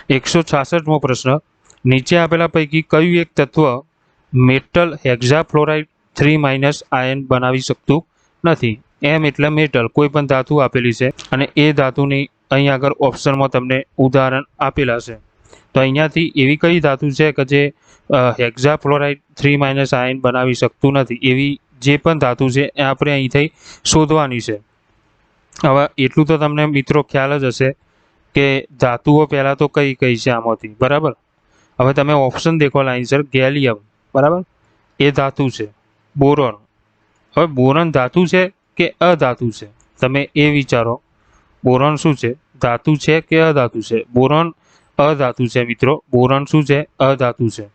166મો પ્રશ્ન, નીચે આપેલા પૈકી કયું એક તત્વ મેટલ હેક્ઝાફ્લોરાઇડ 3- આયન બનાવી શકતું નથી? એમ એટલે મેટલ, કોઈ પણ ધાતુ આપેલી છે અને એ ધાતુની અહીં આગળ ઓપ્શનમાં તમને ઉદાહરણ આપેલા છે. તો અહીંયાથી એવી કઈ ધાતુ છે કે જે હેક્ઝાફ્લોરાઇડ 3- આયન બનાવી શકતું નથી? એવી જે પણ ધાતુ છે એ આપણે અહીંથી શોધવાની છે. હવે એટલું તો તમને મિત્રો ખ્યાલ જ હશે કે ધાતુઓ પહેલાં તો કઈ કઈ છે આમાંથી, બરાબર. હવે તમે ઓપ્શન દેખો લાઈનસર. ગેલિયમ, બરાબર, એ ધાતુ છે. બોરોન, હવે બોરોન ધાતુ છે કે અધાતુ છે? તમે એ વિચારો. બોરોન શું છે, ધાતુ છે કે અધાતુ છે? બોરોન અધાતુ છે મિત્રો. બોરોન શું છે, અધાતુ છે.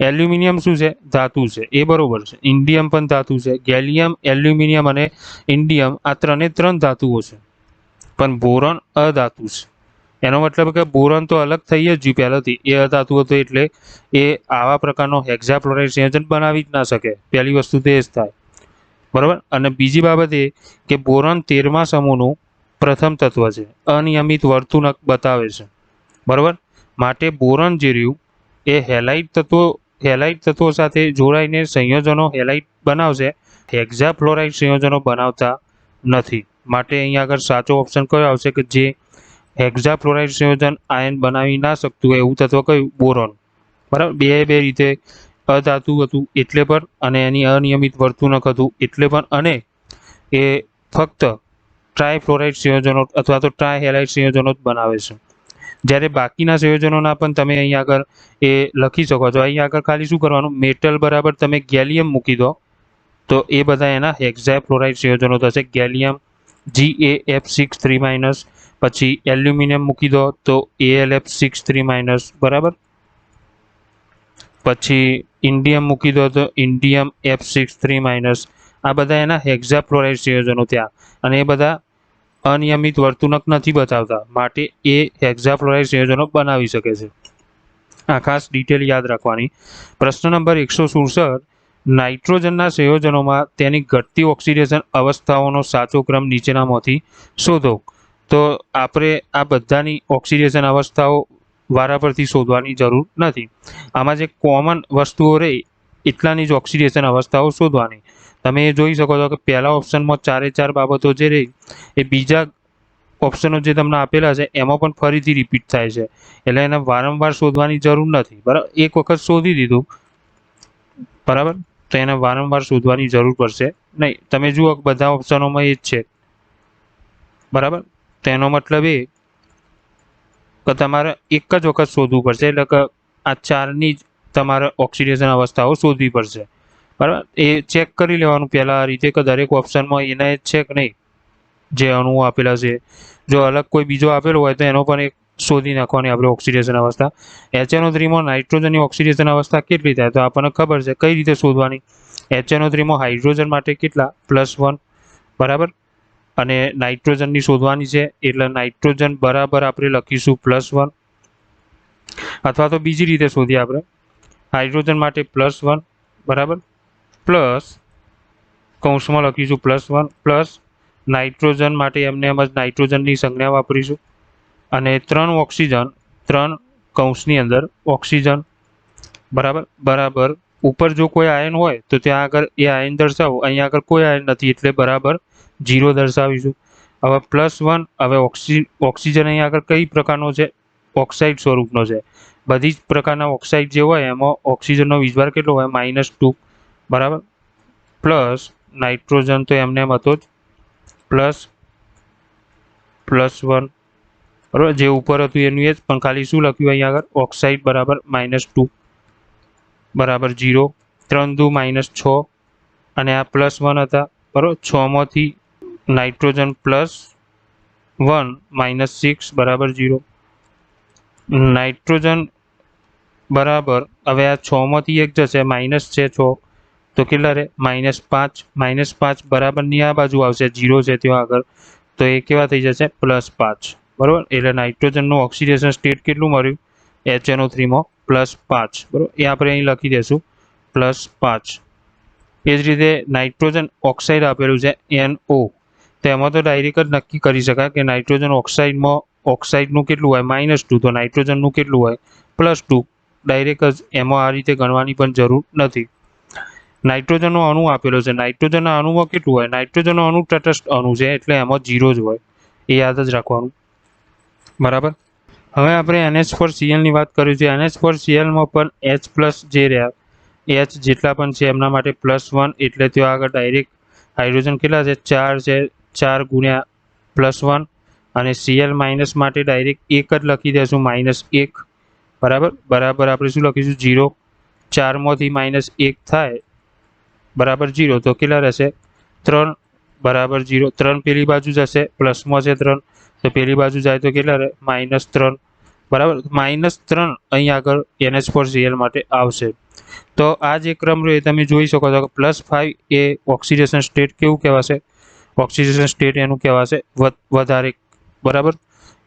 એલ્યુમિનિયમ શું છે, ધાતુ છે. એ બરોબર છે. ઇન્ડિયમ પણ ધાતુ છે. ગેલિયમ, એલ્યુમિનિયમ અને ઇન્ડિયમ આ ત્રણ ધાતુઓ છે, પણ બોરોન અધાતુ છે. એનો મતલબ કે બોરોન તો અલગ થઈ જ ગયું પહેલાથી, એ અધાતુ હતો એટલે એ આવા પ્રકારનો હેક્ઝાફ્લોરાઇડ સંયોજન બનાવી જ ના શકે. પહેલી વસ્તુ તો એ જ થાય, બરાબર. અને બીજી બાબત એ કે બોરોન 13મા સમૂહનું પ્રથમ તત્વ છે, અનિયમિત વર્તુણક બતાવે છે, બરાબર. માટે બોરોન જે રહ્યું એ હેલાઇટ તત્વો સાથે જોડાઈને સંયોજનો હેલાઇટ બનાવશે, હેક્ઝાફ્લોરાઇડ સંયોજનો બનાવતા નથી. માટે અહીંયા આગળ સાચો ઓપ્શન કયો આવશે કે જે હેક્ઝાફ્લોરાઇડ સંયોજન આયન બનાવી ના શકતું હોય એવું તત્વ કયું? બોરોન, બરાબર. બે રીતે અધાતુ હતું એટલે પણ, અને એની અનિયમિત વર્તુણક હતું એટલે પણ, અને એ ફક્ત ટ્રાયફ્લોરાઇડ સંયોજનો અથવા તો ટ્રાયહેલાઇડ સંયોજનો જ બનાવે છે. જ્યારે બાકીના સંયોજનોના પણ તમે અહીં આગળ એ લખી શકો છો. અહીં આગળ ખાલી શું કરવાનું, મેટલ બરાબર તમે ગેલિયમ મૂકી દો તો એ બધા એના હેક્ઝાફ્લોરાઇડ સંયોજનો થશે. ગેલિયમ GaF6 3-, પછી એલ્યુમિનિયમ મૂકી દો તો AlF6 3-, બરાબર. પછી ઇન્ડિયમ મૂકી દો તો ઇન્ડિયમ F6 3-. આ બધા એના હેક્ઝાફ્લોરાઇડ સંયોજનો થયા, અને એ બધા અનિયમિત વર્તુણક નથી બતાવતા, માટે એ હેક્ઝાફ્લોરાઇડ સંયોજનો બનાવી શકે છે. આ ખાસ ડિટેલ યાદ રાખવાની. પ્રશ્ન નંબર 167, નાઇટ્રોજનના સંયોજનોમાં તેની ઘટતી ઓક્સિડેશન અવસ્થાઓનો સાચો ક્રમ નીચેનામાંથી શોધો. તો આપણે આ બધાની ઓક્સિડેશન અવસ્થાઓ વારાફરતી શોધવાની જરૂર નથી. આમાં જે કોમન વસ્તુઓ રહી એટલાની જ ઓક્સિડેશન અવસ્થાઓ શોધવાની. તમે એ જોઈ શકો છો કે પહેલા ઓપ્શનમાં 4 બાબતો જે રહી એ બીજા ઓપ્શનો જે તમને આપેલા છે એમાં પણ ફરીથી રિપીટ થાય છે, એટલે એને વારંવાર શોધવાની જરૂર નથી, બરાબર. એક વખત શોધી દીધું, બરાબર, તો એને વારંવાર શોધવાની જરૂર પડશે નહીં. તમે જુઓ બધા ઓપ્શનોમાં એ જ છે, બરાબર. તો એનો મતલબ એ કે તમારે એક જ વખત શોધવું પડશે, એટલે કે આ 4ની જ તમારે ઓક્સિડેશન અવસ્થાઓ શોધવી પડશે, બરાબર. એ ચેક કરી લેવાનું પહેલાં આ રીતે કે દરેક ઓપ્શનમાં એના જ છે કે નહીં જે અણુઓ આપેલા છે. જો અલગ કોઈ બીજો આપેલો હોય તો એનો પણ એક શોધી નાખવાની આપણે ઓક્સિડેશન અવસ્થા. HNO3માં નાઇટ્રોજનની ઓક્સિડેશન અવસ્થા કેટલી થાય તો આપણને ખબર છે. કઈ રીતે શોધવાની? HNO3માં હાઇડ્રોજન માટે કેટલા? +1, બરાબર. અને નાઇટ્રોજનની શોધવાની છે એટલે નાઇટ્રોજન બરાબર આપણે લખીશું +1, અથવા તો બીજી રીતે શોધીએ આપણે. હાઇડ્રોજન માટે +1, બરાબર, પ્લસ કૌંસમાં લખીશું +1, પ્લસ નાઇટ્રોજન માટે એમને એમ જ નાઇટ્રોજનની સંજ્ઞા વાપરીશું, અને 3 ઓક્સિજન, 3 કૌંસની અંદર ઓક્સિજન, બરાબર, બરાબર. ઉપર જો કોઈ આયન હોય તો ત્યાં આગળ એ આયન દર્શાવો. અહીંયા આગળ કોઈ આયન નથી એટલે બરાબર 0 દર્શાવીશું. હવે +1. હવે ઓક્સિજન અહીંયા આગળ કઈ પ્રકારનો છે? ઓક્સાઇડ સ્વરૂપનો છે. બધી જ પ્રકારના ઓક્સાઇડ જે હોય એમાં ઓક્સિજનનો વીજભાર કેટલો હોય? -2, બરાબર. પ્લસ નાઇટ્રોજન તો એમને એમ હતો જ, +1, બરાબર. જે ઉપર હતું એનું એ જ, પણ ખાલી શું લખ્યું અહીંયા આગળ? ઓક્સાઇડ બરાબર -2 બરાબર 0. 3 દુ -6, અને આ +1 હતા, બરાબર. 6માંથી નાઇટ્રોજન +1 -6 બરાબર 0. નાઇટ્રોજન બરાબર, હવે આ 6માંથી 1 જશે, માઇનસ છે 6, તો કેટલા રહે? -5. -5 બરાબરની આ બાજુ આવશે, 0 છે ત્યાં આગળ, તો એ કેવા થઈ જશે? +5, બરાબર. એટલે નાઇટ્રોજનનું ઓક્સિડેશન સ્ટેટ કેટલું મળ્યું? HNO3માં +5, બરાબર. એ આપણે અહીં લખી દઈશું +5. એ જ રીતે નાઇટ્રોજન ઓક્સાઇડ આપેલું છે NO, તો એમાં તો ડાયરેક્ટ જ નક્કી કરી શકાય કે નાઇટ્રોજન ઓક્સાઇડમાં ઓક્સાઇડનું કેટલું હોય -2, તો નાઇટ્રોજનનું કેટલું હોય +2. ડાયરેક્ટ જ એમાં આ રીતે ગણવાની પણ જરૂર નથી. નાઇટ્રોજનનો અણુ આપેલો છે, નાઇટ્રોજનના અણુમાં કેટલું હોય, નાઇટ્રોજનનો અણુ તટસ્થ અણુ છે એટલે એમાં 0 જ હોય, એ યાદ જ રાખવાનું. બરાબર. હવે આપણે NH4Cl ની વાત કરી છે. NH4Clમાં પણ H+ જે રહ્યા H જેટલા પણ છે એમના માટે +1, એટલે ત્યાં આગળ ડાયરેક્ટ હાઇડ્રોજન કેટલા છે 4 છે, 4 ગુણ્યા +1, અને Cl માઇનસ માટે ડાયરેક્ટ 1 જ લખી દેશું -1. બરાબર. બરાબર આપણે શું લખીશું 0. 4 માંથી -1 થાય બરાબર 0, તો કેટલા રહેશે 3 બરાબર 0. 3 પેલી બાજુ જશે, પ્લસમાં છે 3, તો પેલી બાજુ જાય તો કેટલા રહે -3. બરાબર. -3 અહીં આગળ NH4Cl માટે આવશે. તો આ જે ક્રમ રહ્યો એ તમે જોઈ શકો છો કે +5 એ ઓક્સિડેશન સ્ટેટ કેવું કહેવાશે, ઓક્સિડેશન સ્ટેટ એનું કહેવાશે વધારે. બરાબર.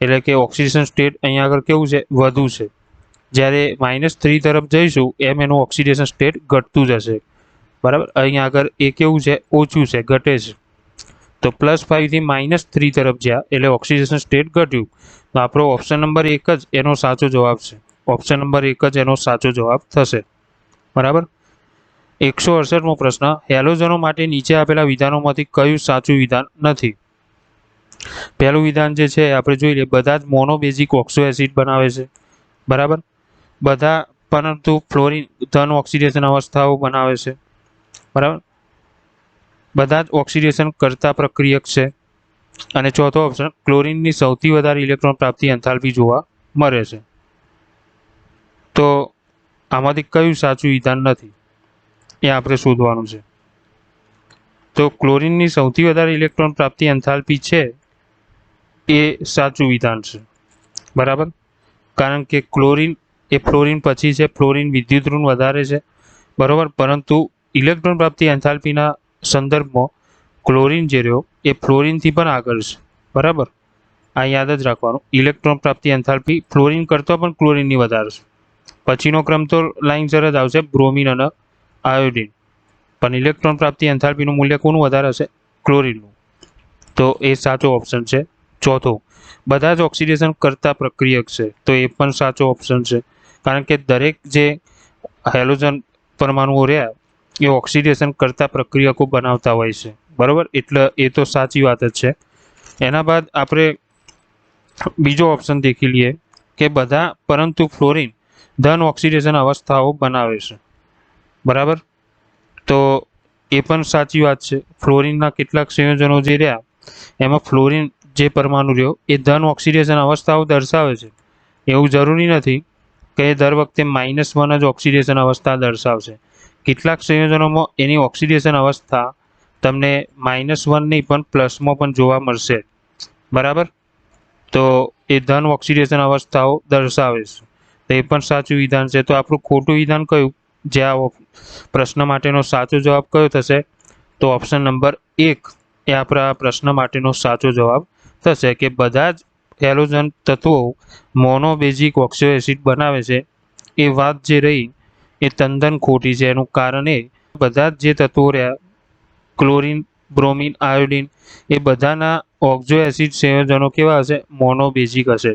એટલે કે ઓક્સિડેશન સ્ટેટ અહીં આગળ કેવું છે વધુ છે. જ્યારે -3 તરફ જઈશું એમ એનું ઓક્સિડેશન સ્ટેટ ઘટતું જશે. બરાબર. અહીં આગળ એ કેવું છે ઓછું છે, ઘટે છે. તો +5 થી -3 તરફ જ્યાં એટલે ઓક્સિડેશન સ્ટેટ ઘટ્યું. તો આપણો ઓપ્શન નંબર 1 જ એનો સાચો જવાબ છે. ઓપ્શન નંબર 1 જ એનો સાચો જવાબ થશે. બરાબર. 168મો પ્રશ્ન, હેલોજનો માટે નીચે આપેલા વિધાનોમાંથી કયું સાચું વિધાન નથી? પહેલું વિધાન જે છે આપણે જોઈ લઈએ, બધા જ મોનોબેઝિક ઓક્સો એસિડ બનાવે છે. બરાબર. બધા પરંતુ ફ્લોરિન ધન ઓક્સિડેશન અવસ્થાઓ બનાવે છે. બરાબર. બધા જ ઓક્સિડેશન કરતા પ્રક્રિયક છે. અને ચોથો ઓપ્શન, ક્લોરિનની સૌથી વધારે ઇલેક્ટ્રોન પ્રાપ્તિ એન્થાલ્પી જોવા મળે છે. તો આમાંથી કયું સાચું વિધાન નથી એ આપણે શોધવાનું છે. તો ક્લોરિનની સૌથી વધારે ઇલેક્ટ્રોન પ્રાપ્તિ એન્થાલ્પી છે એ સાચું વિધાન છે. બરાબર. કારણ કે ક્લોરિન એ ફ્લોરિન પછી છે, ફ્લોરિન વિદ્યુત ઋણ વધારે છે. બરાબર. પરંતુ ઇલેક્ટ્રોન પ્રાપ્તિ એન્થાલ્પીના સંદર્ભમાં ક્લોરિન જે રહ્યો એ ફ્લોરિનથી પણ આગળ છે. બરાબર. આ યાદ જ રાખવાનું. ઇલેક્ટ્રોન પ્રાપ્તિ એન્થાલ્પી ફ્લોરિન કરતાં પણ ક્લોરિનની વધારે છે. પછીનો ક્રમ તો લાઇનસર જ આવશે, બ્રોમિન અને આયોડિન. પણ ઇલેક્ટ્રોન પ્રાપ્તિ એન્થાલ્પીનું મૂલ્ય કોનું વધારે હશે? ક્લોરિનનું. તો એ સાચો ઓપ્શન છે. ચોથો, બધા જ ઓક્સિડેશન કરતા પ્રક્રિયક છે, તો એ પણ સાચો ઓપ્શન છે. કારણ કે દરેક જે હેલોજન પરમાણુઓ રહ્યા એ ઓક્સિડેશન કરતા પ્રક્રિયકો બનાવતા હોય છે. બરાબર. એટલે એ તો સાચી વાત જ છે. એના બાદ આપણે બીજો ઓપ્શન દેખી લઈએ કે બધા પરંતુ ફ્લોરિન ધન ઓક્સિડેશન અવસ્થાઓ બનાવે છે. બરાબર. તો એ પણ સાચી વાત છે. ફ્લોરિનના કેટલાક સંયોજનો જે રહ્યા એમાં ફ્લોરિન જે પરમાણુ રહ્યો એ ધન ઓક્સિડેશન અવસ્થાઓ દર્શાવે છે. એવું જરૂરી નથી કે દર વખતે -1 જ ઓક્સિડેશન અવસ્થા દર્શાવશે. કેટલાક સંયોજનોમાં એની ઓક્સિડેશન અવસ્થા તમને -1 નહીં પણ પ્લસમાં પણ જોવા મળશે. બરાબર. તો એ ધન ઓક્સિડેશન અવસ્થાઓ દર્શાવે છે. તો એ પણ સાચું વિધાન છે. તો આપણું ખોટું વિધાન કયું, જે આ પ્રશ્ન માટેનો સાચો જવાબ કયો થશે? તો ઓપ્શન નંબર 1 એ આપણા પ્રશ્ન માટેનો સાચો જવાબ થશે કે બધા જ હેલોજન તત્વો મોનોબેઝિક ઓક્સો એસિડ બનાવે છે. એ વાત જે રહી એ તદ્દન ખોટી છે. એનું કારણ એ બધા જ જે તત્વો રહ્યા ક્લોરિન, બ્રોમિન, આયોડિન એ બધાના ઓક્સો એસિડ સંયોજનો કેવા હશે? મોનોબેઝિક હશે.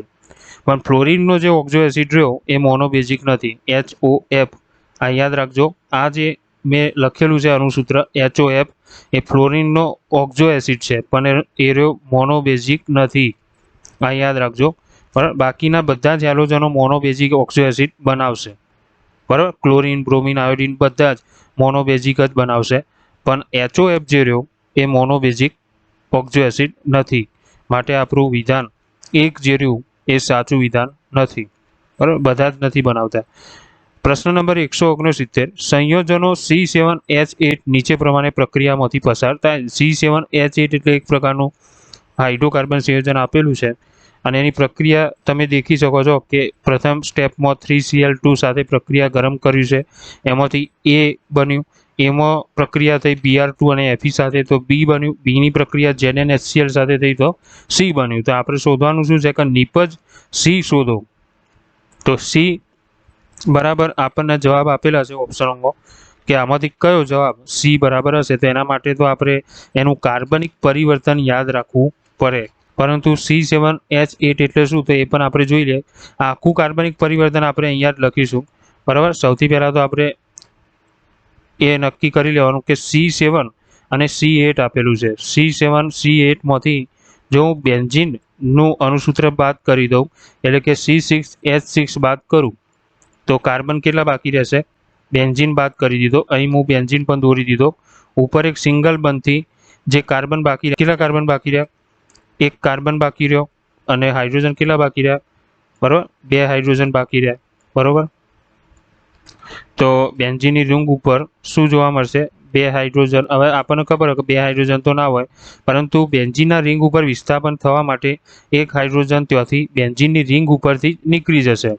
પણ ફ્લોરિનનો જે ઓક્સો એસિડ રહ્યો એ મોનોબેઝિક નથી, HOF. આ યાદ રાખજો. આ જે મેં લખેલું છે અણુસૂત્ર HOF એ ફ્લોરિનનો ઓક્સો એસિડ છે, પણ એ રહ્યો મોનોબેઝિક નથી. આ યાદ રાખજો. બરાબર. બાકીના બધા જ હેલોજનો મોનોબેઝિક ઓક્સો એસિડ બનાવશે. બરાબર. ક્લોરિન, બ્રોમિન, આયોડિન બધા જ મોનોબેઝિક જ બનાવશે. પણ HOF જે રહ્યો એ મોનોબેઝિક ઓક્સો એસિડ નથી. માટે આપણું વિધાન 1 જે રહ્યું એ સાચું વિધાન નથી. બરાબર. બધા જ નથી બનાવતા. પ્રશ્ન નંબર 169, સંયોજનો C7H8 નીચે પ્રમાણે પ્રક્રિયામાંથી પસાર થાય. C7H8 એટલે એક પ્રકારનું હાઇડ્રોકાર્બન સંયોજન આપેલું છે અને એની પ્રક્રિયા તમે દેખી શકો છો કે પ્રથમ સ્ટેપમાં 3Cl2 સાથે પ્રક્રિયા ગરમ કર્યું છે, એમાંથી A બન્યું, એમાં પ્રક્રિયા થઈ Br2 અને Fe સાથે તો B બન્યું, Bની પ્રક્રિયા ZnHCl સાથે થઈ તો C બન્યું. તો આપણે શોધવાનું શું છે કે નિપજ C શોધો. તો C બરાબર આપણને જવાબ આપેલા છે ઓપ્શનોમાં કે આમાંથી કયો જવાબ C બરાબર હશે. તો એના માટે તો આપણે એનું કાર્બનિક પરિવર્તન યાદ રાખવું પડે. પરંતુ C7H8 એટલે શું તો એ પણ આપણે જોઈ લઈએ। આખું કાર્બનિક પરિવર્તન આપણે અહીંયા જ લખીશું, બરાબર। સૌથી પહેલાં તો આપણે એ નક્કી કરી લેવાનું કે C7 અને C8 આપેલું છે। C7 C8માંથી જો હું બેન્ઝીનનું અણુસૂત્ર બાદ કરી દઉં એટલે કે C6H6 બાદ કરું તો કાર્બન કેટલા બાકી રહેશે? બેન્ઝીન બાદ કરી દીધો, અહીં હું બેન્ઝીન પણ દોરી દીધો। ઉપર એક સિંગલ બંધથી જે કાર્બન બાકી રહ્યા, કેટલા કાર્બન બાકી રહ્યા? એક કાર્બન બાકી રહ્યો અને હાઇડ્રોજન કેટલા બાકી રહ્યા? બરાબર, 2 હાઇડ્રોજન બાકી રહ્યા, બરાબર। તો બેન્ઝીનની રિંગ ઉપર શું જોવા મળશે? 2 હાઇડ્રોજન। હવે આપણને ખબર હોય કે 2 હાઇડ્રોજન તો ના હોય, પરંતુ બેન્ઝીનના રિંગ ઉપર વિસ્થાપન થવા માટે એક હાઇડ્રોજન ત્યાંથી બેન્ઝીનની રિંગ ઉપરથી નીકળી જશે।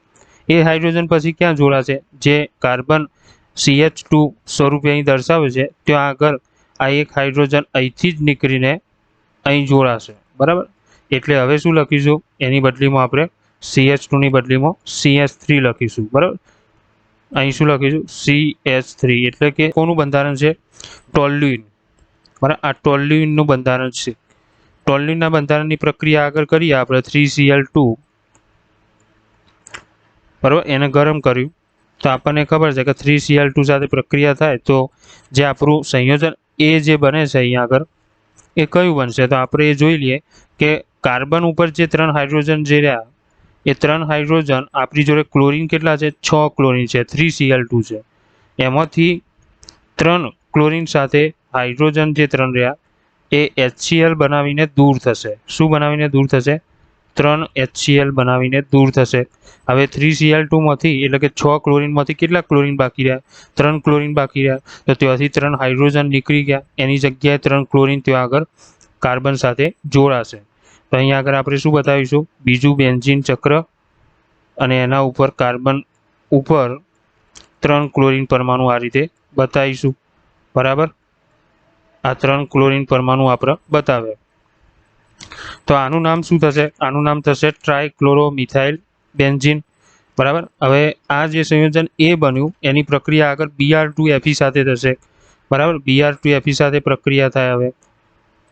એ હાઇડ્રોજન પછી ક્યાં જોડાશે? જે કાર્બન CH2 સ્વરૂપે અહીં દર્શાવે છે ત્યાં આગળ આ એક હાઇડ્રોજન અહીંથી જ નીકળીને અહીં જોડાશે, બરાબર। એટલે હવે શું લખીશું? એની બદલીમાં આપણે CH2 ની બદલીમાં CH3 લખીશું, બરાબર। અહીં શું લખીશું? CH3 એટલે કે કોનું બંધારણ છે? ટોલ્યુઇન, બરાબર। આ ટોલ્યુઇનનું બંધારણ છે। ટોલ્યુઇનના બંધારણની પ્રક્રિયા આગળ કરીએ આપણે 3Cl2, બરાબર। એને ગરમ કર્યું તો આપણને ખબર છે કે 3Cl2 સાથે પ્રક્રિયા થાય તો જે આપણું સંયોજન એ જે બને છે અહીંયા આગળ એ કયું બનશે? તો આપણે એ જોઈ લઈએ કે કાર્બન ઉપર જે 3 હાઇડ્રોજન જે રહ્યા એ 3 હાઇડ્રોજન આપણી જોડે ક્લોરીન કેટલા છે? 6 ક્લોરીન છે, 3Cl2 છે। એમાંથી 3 ક્લોરીન સાથે હાઇડ્રોજન જે 3 રહ્યા એ HCl બનાવીને દૂર થશે। શું બનાવીને દૂર થશે? 3 HCl બનાવીને દૂર થશે। હવે 3Cl2માંથી એટલે કે 6 ક્લોરીનમાંથી કેટલા ક્લોરીન બાકી રહ્યા? 3 ક્લોરીન બાકી રહ્યા। તો ત્યાંથી 3 હાઇડ્રોજન નીકળી ગયા, એની જગ્યાએ 3 ક્લોરીન ત્યાં આગળ કાર્બન સાથે જોડાશે। તો અહીંયા આગળ આપણે શું બતાવીશું? બીજું બેન્ઝીન ચક્ર અને એના ઉપર કાર્બન ઉપર 3 ક્લોરીન પરમાણુ આ રીતે બતાવીશું, બરાબર। આ 3 ક્લોરીન પરમાણુ આપણે બતાવે તો આનું નામ શું થશે? આનું નામ થશે ટ્રાયક્લોરોમિથાઇલ બેન્ઝીન, બરાબર। હવે આ જે સંયોજન એ બન્યું એની પ્રક્રિયા આગળ Br2Fe સાથે થશે, બરાબર। Br2Fe સાથે પ્રક્રિયા થાય, હવે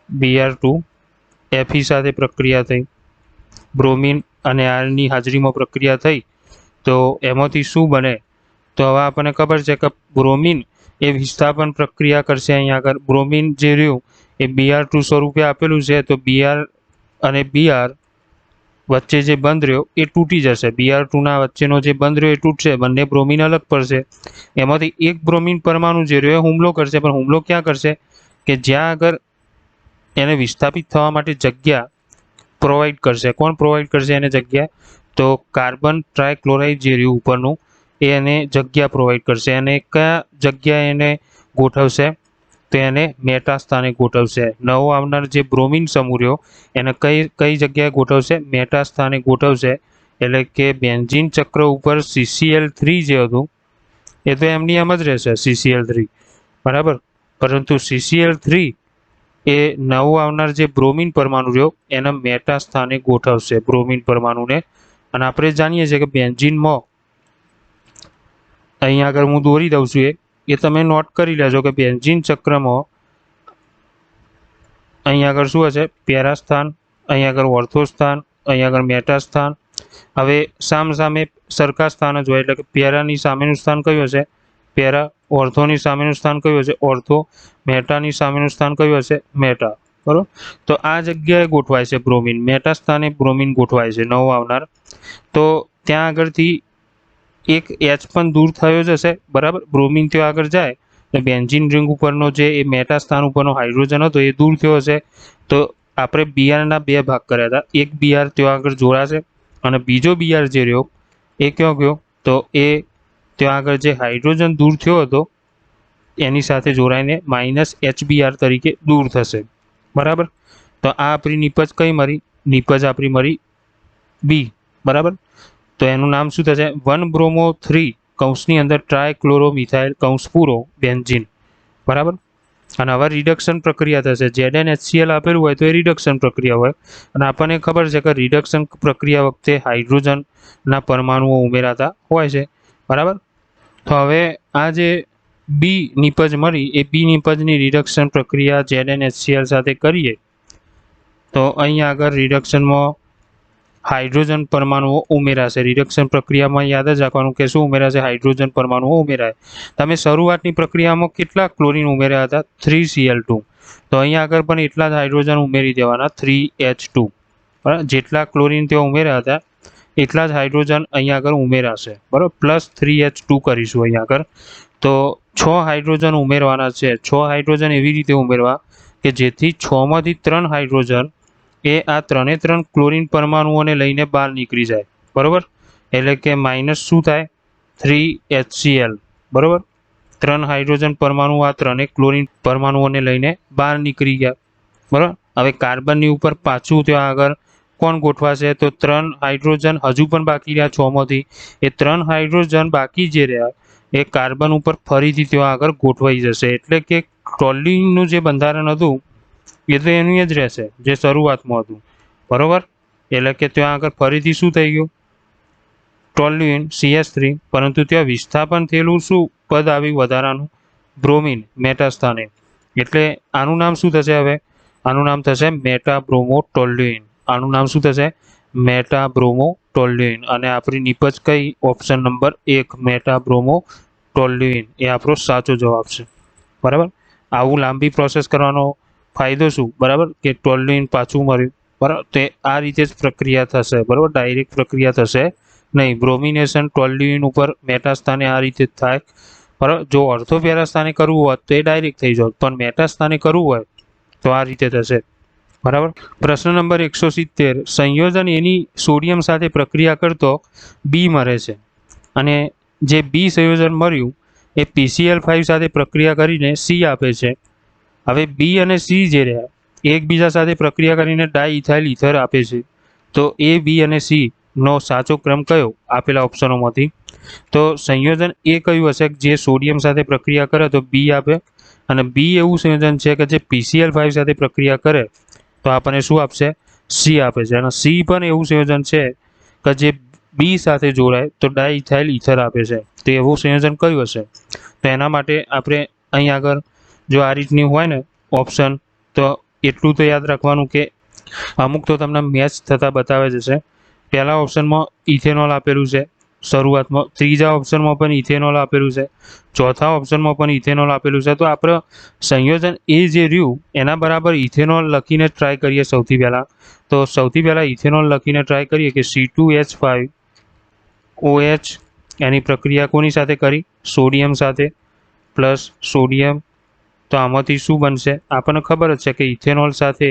Br2Fe સાથે પ્રક્રિયા થઈ, બ્રોમિન અને આરની હાજરીમાં પ્રક્રિયા થઈ તો એમાંથી શું બને? તો હવે આપણને ખબર છે કે બ્રોમિન એ વિસ્થાપન પ્રક્રિયા કરશે। અહીંયા આગળ બ્રોમિન જે રહ્યું એ Br2 સ્વરૂપે આપેલું છે તો Br અને Br વચ્ચે જે બંધ રહ્યો એ તૂટી જશે। Br2ના વચ્ચેનો જે બંધ રહ્યો એ તૂટશે, બંને બ્રોમિન અલગ પડશે। એમાંથી એક બ્રોમિન પરમાણુ જે રહ્યો એ હુમલો કરશે, પણ હુમલો ક્યાં કરશે? કે જ્યાં આગળ એને વિસ્થાપિત થવા માટે જગ્યા પ્રોવાઈડ કરશે। કોણ પ્રોવાઈડ કરશે એને જગ્યા? તો કાર્બન ટ્રાયક્લોરાઇડ જે રહ્યું ઉપરનું એ એને જગ્યા પ્રોવાઈડ કરશે। એને કયા જગ્યાએ એને ગોઠવશે? તો એને મેટા સ્થાને ગોઠવશે। નવો આવનાર જે બ્રોમિન સમૂહ રહ્યો એને કઈ જગ્યાએ ગોઠવશે? મેટા સ્થાને ગોઠવશે। એટલે કે બેન્ઝીન ચક્ર ઉપર CCl3 જે હતું એ તો એમની એમ જ રહેશે, CCl3, બરાબર। પરંતુ CCl3 એ નવું આવનાર જે બ્રોમિન પરમાણુ રહ્યો એના મેટા સ્થાને ગોઠવશે બ્રોમિન પરમાણુને। અને આપણે જાણીએ છીએ કે બેન્ઝીનમાં અહીંયા આગળ હું દોરી દઉં છું એ તમે નોટ કરી લેજો કે બેન્ઝીન ચક્રમાં અહીંયા આગળ શું હશે? પેરા સ્થાન, અહીંયા આગળ ઓર્થો સ્થાન, અહીંયા આગળ મેટા સ્થાન। હવે સામે સરખા સ્થાન જ હોય એટલે કે પેરાની સામેનું સ્થાન કયું હશે? પેરા। ઓર્થોની સામેનું સ્થાન કયું હશે? ઓર્થો। મેટાની સામેનું સ્થાન કયું હશે? મેટા, બરાબર। તો આ જગ્યાએ ગોઠવાય છે બ્રોમિન, મેટા સ્થાને બ્રોમિન ગોઠવાય છે નવો આવનાર। તો ત્યાં આગળથી એક H પણ દૂર થયો જ હશે, બરાબર। બ્રોમિન ત્યાં આગળ જાય તો બેન્ઝીન રિંગ ઉપરનો જે એ મેટા સ્થાન ઉપરનો હાઇડ્રોજન હતો એ દૂર થયો હશે। તો આપણે Br ના 2 ભાગ કર્યા હતા, એક Br ત્યાં આગળ જોડાશે અને બીજો Br જે રહ્યો એ ક્યાં ગયો? તો એ ત્યાં આગળ જે હાઇડ્રોજન દૂર થયો હતો એની સાથે જોડાઈને -HBr તરીકે દૂર થશે, બરાબર। તો આ આપણી નિપજ કઈ મળી? નિપજ આપણી મળી B, બરાબર। તો એનું નામ શું થશે? 1bromo3 કૌંસની અંદર ટ્રાયક્લોરોમિથાઇલ કૌંસ પૂરો બેન્ઝીન, બરાબર। અને હવે રિડક્શન પ્રક્રિયા થશે। ZnHCl આપેલું હોય તો એ રિડક્શન પ્રક્રિયા હોય અને આપણને ખબર છે કે રિડક્શન પ્રક્રિયા વખતે હાઇડ્રોજનના પરમાણુઓ ઉમેરાતા હોય છે, બરાબર। તો હવે આ જે B નિપજ મળી એ B નિપજની રિડક્શન પ્રક્રિયા ZnHCl સાથે કરીએ તો અહીંયા આગળ રિડક્શનમાં હાઇડ્રોજન પરમાણુઓ ઉમેરાશે. રિડક્શન પ્રક્રિયામાં યાદ જ રાખવાનું કે શું ઉમેરાશે? હાઇડ્રોજન પરમાણુઓ ઉમેરાય. તમે શરૂઆતની પ્રક્રિયામાં કેટલા ક્લોરીન ઉમેર્યા હતા? 3Cl2. તો અહીંયા આગળ પણ એટલા જ હાઇડ્રોજન ઉમેરી દેવાના, 3H2. બરાબર, જેટલા ક્લોરીન ત્યાં ઉમેર્યા હતા એટલા જ હાઇડ્રોજન અહીંયા આગળ ઉમેરાશે. બરાબર, પ્લસ 3H2 કરીશું અહીંયા આગળ. તો 6 હાઇડ્રોજન ઉમેરવાના છે. 6 હાઇડ્રોજન એવી રીતે ઉમેરવા કે જેથી 6 માંથી 3 હાઇડ્રોજન એ આ 3 ક્લોરીન પરમાણુઓને લઈને બહાર નીકળી જાય. બરાબર, એટલે કે માઇનસ શું થાય? 3HCl. બરાબર, 3 હાઇડ્રોજન પરમાણુ આ 3 ક્લોરીન પરમાણુઓને લઈને બહાર નીકળી ગયા. બરાબર, હવે કાર્બનની ઉપર પાછું ત્યાં આગળ કોણ ગોઠવાશે? તો 3 હાઇડ્રોજન હજુ પણ બાકી રહ્યા 6 માંથી. એ 3 હાઇડ્રોજન બાકી જે રહ્યા એ કાર્બન ઉપર ફરીથી ત્યાં આગળ ગોઠવાઈ જશે. એટલે કે ટોલ્યુઇનનું જે બંધારણ હતું એ તો એનું જ રહેશે જે શરૂઆતમાં હતું. બરાબર, એટલે કે ત્યાં આગળ ફરીથી શું થઈ ગયું? ટોલ્યુઇન CH3, પરંતુ ત્યાં વિસ્થાપન થયેલું શું પદ આવ્યું વધારાનું? બ્રોમિન મેટાસ્થાને. એટલે આનું નામ શું થશે? હવે આનું નામ થશે મેટાબ્રોમોટોલ્યુઇન. આનું નામ શું થશે? મેટાબ્રોમોટોલ્યુઇન. અને આપણી નિપજ કઈ? ઓપ્શન નંબર 1 મેટાબ્રોમોટોલ્યુઇન એ આપણો સાચો જવાબ છે. બરાબર, આવું લાંબી પ્રોસેસ કરવાનો ફાયદો શું? બરાબર, કે ટોલ્યુઇન પાછું મળ્યું. બરાબર, તે આ રીતે જ પ્રક્રિયા થશે. બરાબર, ડાયરેક્ટ પ્રક્રિયા થશે નહીં. બ્રોમિનેશન ટોલ્યુઇન ઉપર મેટા સ્થાને આ રીતે થાય. બરાબર, જો અર્થો પેરા સ્થાને કરવું હોત તો એ ડાયરેક્ટ થઈ જાય, પણ મેટા સ્થાને કરવું હોય તો આ રીતે થશે. બરાબર, પ્રશ્ન નંબર 170. સંયોજન એની સોડિયમ સાથે પ્રક્રિયા કરતો બી મળે છે અને જે બી સંયોજન મળ્યું એ PCl5 સાથે પ્રક્રિયા કરીને સી આપે છે. હવે બી અને સી જે રહ્યા એકબીજા સાથે પ્રક્રિયા કરીને ડાઇઇથાઇલ ઇથર આપે છે. તો એ, બી અને સી નો સાચો ક્રમ કયો આપેલા ઓપ્શનોમાંથી? તો સંયોજન એ કયું હશે જે સોડિયમ સાથે પ્રક્રિયા કરે તો બી આપે, અને બી એવું સંયોજન છે કે જે PCl5 સાથે પ્રક્રિયા કરે તો આપણને શું આપશે? સી આપે છે. અને સી પણ એવું સંયોજન છે કે જે બી સાથે જોડાય તો ડાઇઇથાઇલ ઇથર આપે છે. તો એવું સંયોજન કયું હશે? તો એના માટે આપણે અહીં આગળ જો આ રીતની હોય ને ઓપ્શન, તો એટલું તો યાદ રાખવાનું કે અમુક તો તમને મેચ થતા બતાવે જશે. પહેલા ઓપ્શનમાં ઇથેનોલ આપેલું છે શરૂઆતમાં, ત્રીજા ઓપ્શનમાં પણ ઇથેનોલ આપેલું છે, ચોથા ઓપ્શનમાં પણ ઇથેનોલ આપેલું છે. તો આપણે સંયોજન એ જે રહ્યું એના બરાબર ઇથેનોલ લખીને ટ્રાય કરીએ સૌથી પહેલાં. તો સૌથી પહેલાં ઇથેનોલ લખીને ટ્રાય કરીએ કે C2H5OH એની પ્રક્રિયા કોની સાથે કરી? સોડિયમ સાથે, પ્લસ સોડિયમ. તો આમાંથી શું બનશે? આપણને ખબર જ છે કે ઇથેનોલ સાથે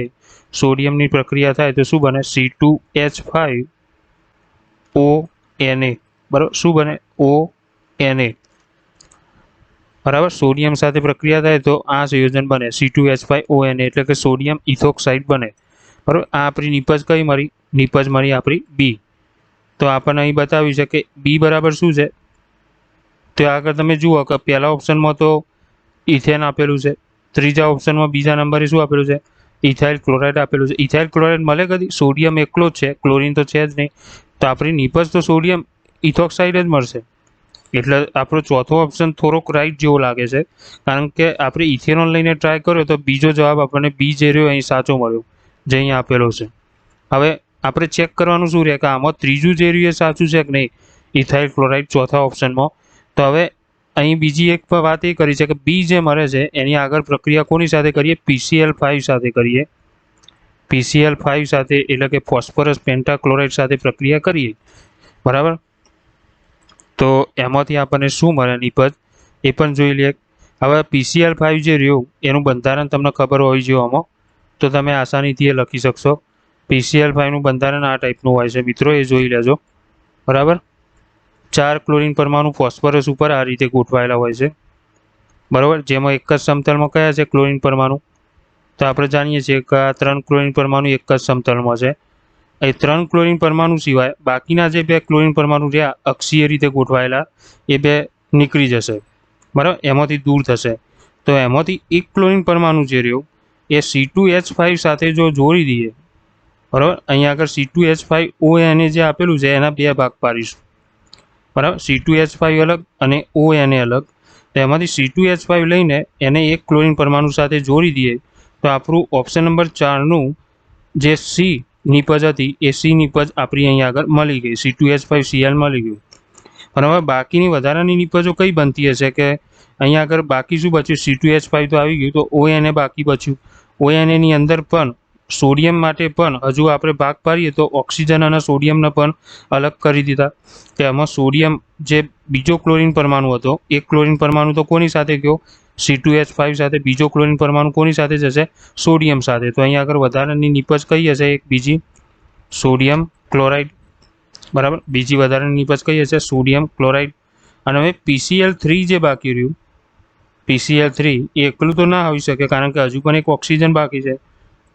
સોડિયમની પ્રક્રિયા થાય તો શું બને? C2H5ONA. બરાબર, શું બને? ONA. બરાબર, સોડિયમ સાથે પ્રક્રિયા થાય તો આ સંયોજન બને C2H5ONA, એટલે કે સોડિયમ ઇથોક્સાઇડ બને. બરાબર, આ આપણી નિપજ કઈ મળી? નિપજ મળી આપણી બી. તો આપણને અહીં બતાવ્યું છે કે બી બરાબર શું છે? તો આગળ તમે જુઓ કે પહેલા ઓપ્શનમાં તો ઇથેન આપેલું છે, ત્રીજા ઓપ્શનમાં બીજા નંબરે શું આપેલું છે? ઇથાઇલ ક્લોરાઇડ આપેલું છે. ઇથાઇલ ક્લોરાઇડ મળે કદી? સોડિયમ એકલો જ છે, ક્લોરીન તો છે જ નહીં. તો આપણી નિપજ તો સોડિયમ ઇથોક્સાઇડ જ મળશે. એટલે આપણો ચોથો ઓપ્શન થોડોક રાઈટ જેવો લાગે છે, કારણ કે આપણે ઇથેનોલ લઈને ટ્રાય કર્યો તો બીજો જવાબ આપણને બી જે રહ્યો અહીં સાચો મળ્યો જે અહીં આપેલો છે. હવે આપણે ચેક કરવાનું શું રહે કે આમાં ત્રીજું જે રહ્યું એ સાચું છે કે નહીં, ઇથાઇલ ક્લોરાઇડ ચોથા ઓપ્શનમાં. તો હવે અહીં બીજી એક વાત એ કરી છે કે બી જે મળે છે એની આગળ પ્રક્રિયા કોની સાથે કરીએ? PCl5 સાથે કરીએ. PCl5 સાથે, એટલે કે ફોસ્ફરસ પેન્ટાક્લોરાઇડ સાથે પ્રક્રિયા કરીએ. બરાબર, તો એમાંથી આપણને શું મળે નિપજ એ પણ જોઈ લઈએ. હવે PCl5 જે રહ્યું એનું બંધારણ તમને ખબર હોવી જોઈએ આમાં, તો તમે આસાનીથી એ લખી શકશો. PCl5નું બંધારણ આ ટાઈપનું હોય છે મિત્રો, એ જોઈ લેજો. બરાબર, 4 ક્લોરીન પરમાણુ ફોસ્ફરસ ઉપર આ રીતે ગોઠવાયેલા હોય છે. બરાબર, જેમાં એક જ સમતલમાં કયા છે ક્લોરીન પરમાણુ? તો આપણે જાણીએ છીએ કે આ 3 ક્લોરીન પરમાણુ એક જ સમતલમાં છે. એ 3 ક્લોરીન પરમાણુ સિવાય બાકીના જે 2 ક્લોરીન પરમાણુ રહ્યા અક્ષીય રીતે ગોઠવાયેલા એ 2 નીકળી જશે. બરાબર, એમાંથી દૂર થશે. તો એમાંથી એક ક્લોરીન પરમાણુ જે રહ્યો એ C2H5 સાથે જો જોડી દઈએ, બરાબર, અહીંયા આગળ C2H5ONA જે આપેલું છે એના 2 ભાગ પાડીશું. બરાબર, C2H5 અલગ અને ONA અલગ. તો એમાંથી C2H5 લઈને એને એક ક્લોરીન પરમાણુ સાથે જોડી દઈએ તો આપણું ઓપ્શન નંબર 4નું જે સી નિપજ હતી એ સી નિપજ આપણી અહીંયા આગળ મળી ગઈ, C2H5Cl મળી ગયું. પણ હવે બાકીની વધારાની નિપજો કઈ બનતી હશે કે અહીંયા આગળ બાકી શું બચ્યું, C2H5 તો આવી ગયું, તો ONA બાકી બચ્યું. ONA ની અંદર પણ સોડિયમ માટે પણ હજુ આપણે ભાગ પાડીએ તો ઓક્સિજન અને સોડિયમને પણ અલગ કરી દીધા. કે એમાં સોડિયમ જે બીજો ક્લોરીન પરમાણુ હતો, એક ક્લોરીન પરમાણુ તો કોની સાથે ગયો, C2H5 સાથે. બીજો ક્લોરીન પરમાણુ કોની સાથે જશે, સોડિયમ સાથે. તો અહીંયા આગળ વધારાની નિપજ કઈ હશે, એક બીજી સોડિયમ ક્લોરાઇડ, બરાબર. બીજી વધારાની નિપજ કઈ હશે, સોડિયમ ક્લોરાઇડ. અને હવે PCl3 જે બાકી રહ્યું, PCl3 એ એકલું તો ના હોઈ શકે કારણ કે હજુ પણ એક ઓક્સિજન બાકી છે.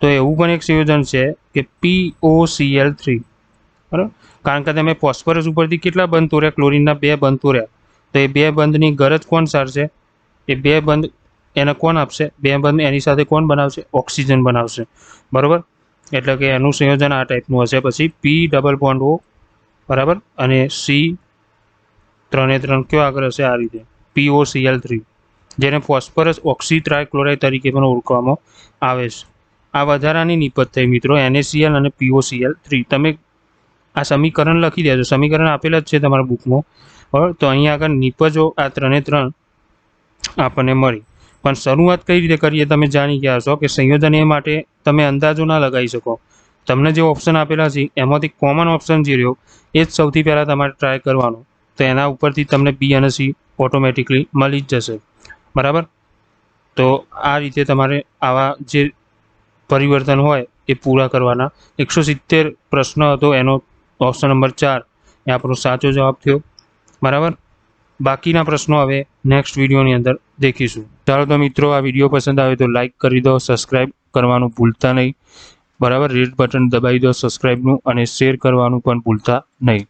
તો એવું પણ એક સંયોજન છે કે POCl3, બરાબર. કારણ કે તમે ફોસ્ફરસ ઉપરથી કેટલા બંધ તોડ્યા, ક્લોરીનના 2 બંધ તોડ્યા, તો એ 2 બંધની ગરજ કોણ સારશે, એ 2 બંધ એને કોણ આપશે, 2 બંધ એની સાથે કોણ બનાવશે, ઓક્સિજન બનાવશે, બરાબર. એટલે કે એનું સંયોજન આ ટાઈપનું હશે. પછી P ડબલ બોન્ડ O, બરાબર, અને C 3 કયો આગળ હશે, આ રીતે POCl3, જેને ફોસ્ફરસ ઓક્સી ટ્રાયક્લોરાઇડ તરીકે પણ ઓળખવામાં આવે છે. આ વધારાની નિપજ થઈ મિત્રો, NaCl અને POCl3. તમે આ સમીકરણ લખી દેજો, સમીકરણ આપેલા જ છે તમારા બુકમાં, બરાબર. તો અહીંયા આગળ નિપજો આ 3 આપણને મળી. પણ શરૂઆત કઈ રીતે કરીએ તમે જાણી ગયા છો કે સંયોજન એ માટે તમે અંદાજો ના લગાવી શકો. તમને જે ઓપ્શન આપેલા છે એમાંથી કોમન ઓપ્શન જે રહ્યો એ જ સૌથી પહેલાં તમારે ટ્રાય કરવાનો. તો એના ઉપરથી તમને B અને C ઓટોમેટિકલી મળી જ જશે, બરાબર. તો આ રીતે તમારે આવા જે પરિવર્તન હોય એ પૂરા કરવાના. 170 પ્રશ્ન હતો, એનો ઓપ્શન નંબર 4 એ આપણો સાચો જવાબ થયો, બરાબર. બાકીના પ્રશ્નો હવે નેક્સ્ટ વિડીયોની અંદર દેખીશું. ચાલો તો મિત્રો, આ વિડીયો પસંદ આવે તો લાઇક કરી દો, સબસ્ક્રાઈબ કરવાનું ભૂલતા નહીં, બરાબર. રેડ બટન દબાવી દો સબસ્ક્રાઈબનું, અને શેર કરવાનું પણ ભૂલતા નહીં.